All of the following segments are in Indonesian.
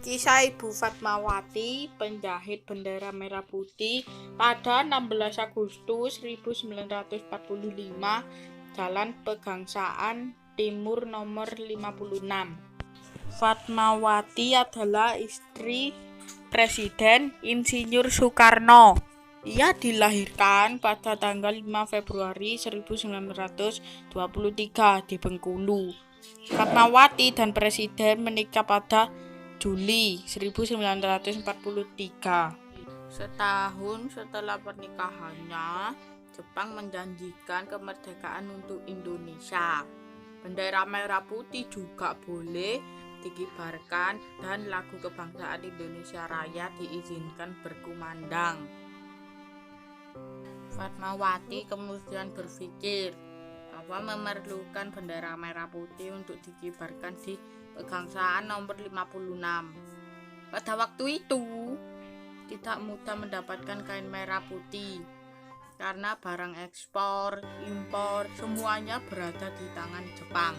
Kisah Ibu Fatmawati, penjahit bendera merah putih pada 16 Agustus 1945, Jalan Pegangsaan Timur nomor 56. Fatmawati adalah istri Presiden Insinyur Soekarno. Ia dilahirkan pada tanggal 5 Februari 1923 di Bengkulu. Fatmawati dan Presiden menikah pada Juli 1943. Setahun setelah pernikahannya, Jepang menjanjikan kemerdekaan untuk Indonesia. Bendera merah putih juga boleh dikibarkan dan lagu kebangsaan Indonesia Raya diizinkan berkumandang. Fatmawati kemudian berpikir bahwa memerlukan bendera merah putih untuk dikibarkan di Pegangsaan nomor 56. Pada waktu itu tidak mudah mendapatkan kain merah putih karena barang ekspor, impor semuanya berada di tangan Jepang.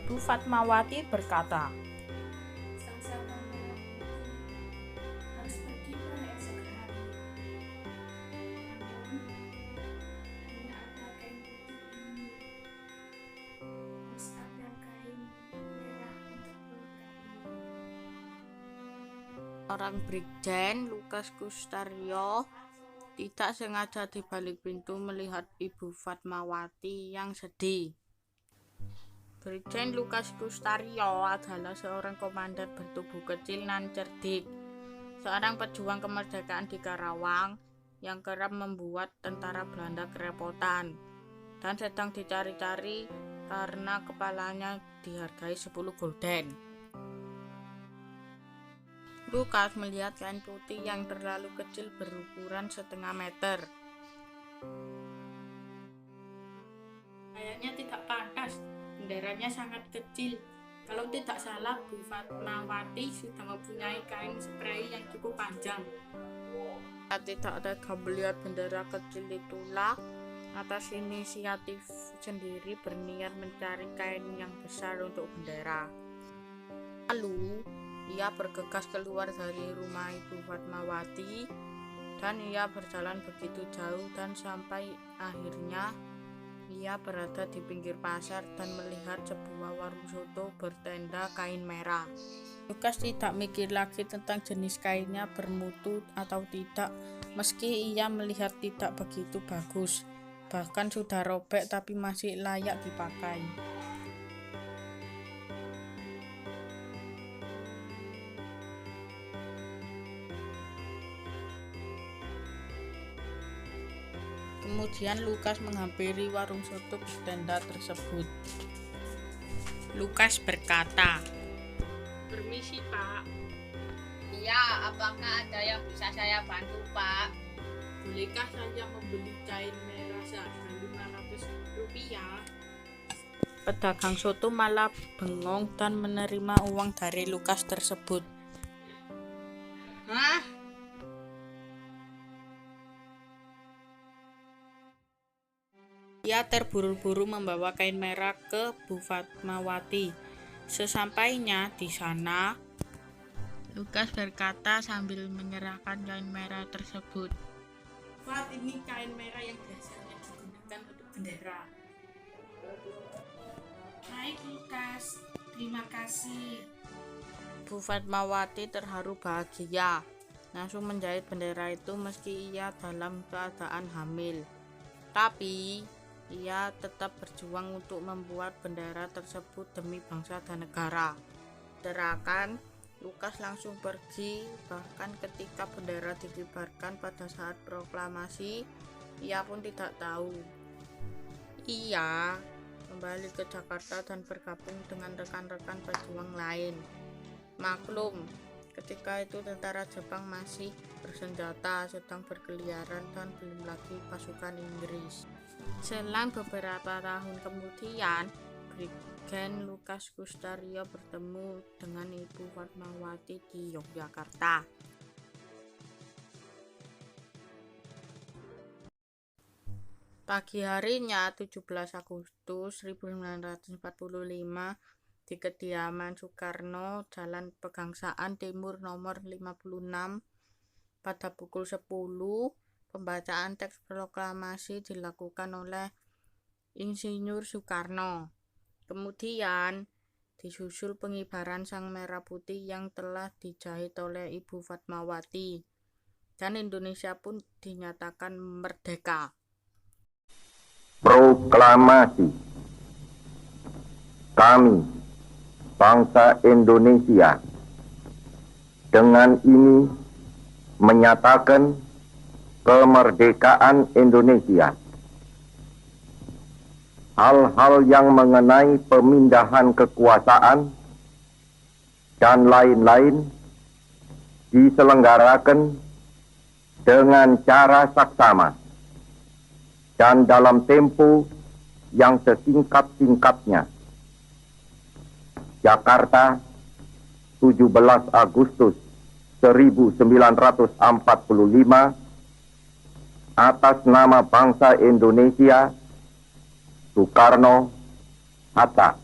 Ibu Fatmawati berkata, Sang-Saka merah putih harus pergi pada esok hari. Namun, hanya ada kain putih ini. Harus ada kain merah untuk pelukan ini. Orang Brigjen Lukas Kustario tidak sengaja di balik pintu melihat Ibu Fatmawati yang sedih. Brigjen Lukas Kustario adalah seorang komandan bertubuh kecil dan cerdik, seorang pejuang kemerdekaan di Karawang yang kerap membuat tentara Belanda kerepotan dan sedang dicari-cari karena kepalanya dihargai 10 gulden. Lukas melihat kain putih yang terlalu kecil berukuran setengah meter. Kayaknya tidak pantas, benderanya sangat kecil. Kalau tidak salah, Bu Fatmawati sudah mempunyai kain spray yang cukup panjang. Tidak tega melihat bendera kecil itulah, atas inisiatif sendiri berniat mencari kain yang besar untuk bendera. Lalu ia bergegas keluar dari rumah Ibu Fatmawati dan ia berjalan begitu jauh dan sampai akhirnya ia berada di pinggir pasar dan melihat sebuah warung soto bertenda kain merah. Lukas tidak mikir lagi tentang jenis kainnya bermutu atau tidak, meski ia melihat tidak begitu bagus, bahkan sudah robek tapi masih layak dipakai. Kemudian Lukas menghampiri warung soto bertenda tersebut. Lukas berkata, "Permisi, Pak." Iya, apakah ada yang bisa saya bantu, Pak? "Bolehkah saya membeli kain merah seharga Rp500?" Pedagang soto malah bengong dan menerima uang dari Lukas tersebut. Hah? Ia terburu-buru membawa kain merah ke Bu Fatmawati. Sesampainya di sana, Lukas berkata sambil menyerahkan kain merah tersebut, "Fat, ini kain merah yang biasanya digunakan untuk bendera." Baik Lukas, terima kasih. Bu Fatmawati terharu bahagia, langsung menjahit bendera itu meski ia dalam keadaan hamil. Tapi ia tetap berjuang untuk membuat bendera tersebut demi bangsa dan negara. Terakan, Lukas langsung pergi, bahkan ketika bendera dikibarkan pada saat proklamasi, ia pun tidak tahu. Ia kembali ke Jakarta dan bergabung dengan rekan-rekan pejuang lain. Maklum, ketika itu tentara Jepang masih bersenjata, sedang berkeliaran dan belum lagi pasukan Inggris. Selang beberapa tahun kemudian, Brigjen Lukas Kustario bertemu dengan Ibu Fatmawati di Yogyakarta. Pagi harinya 17 Agustus 1945 di kediaman Soekarno, Jalan Pegangsaan Timur nomor 56, pada pukul 10, pembacaan teks proklamasi dilakukan oleh Insinyur Soekarno. Kemudian disusul pengibaran Sang Merah Putih yang telah dijahit oleh Ibu Fatmawati, dan Indonesia pun dinyatakan merdeka. Proklamasi. Kami, bangsa Indonesia, dengan ini menyatakan kemerdekaan Indonesia. Hal-hal yang mengenai pemindahan kekuasaan dan lain-lain diselenggarakan dengan cara saksama dan dalam tempo yang sesingkat-singkatnya. Jakarta, 17 Agustus 1945, atas nama bangsa Indonesia, Soekarno, Hatta.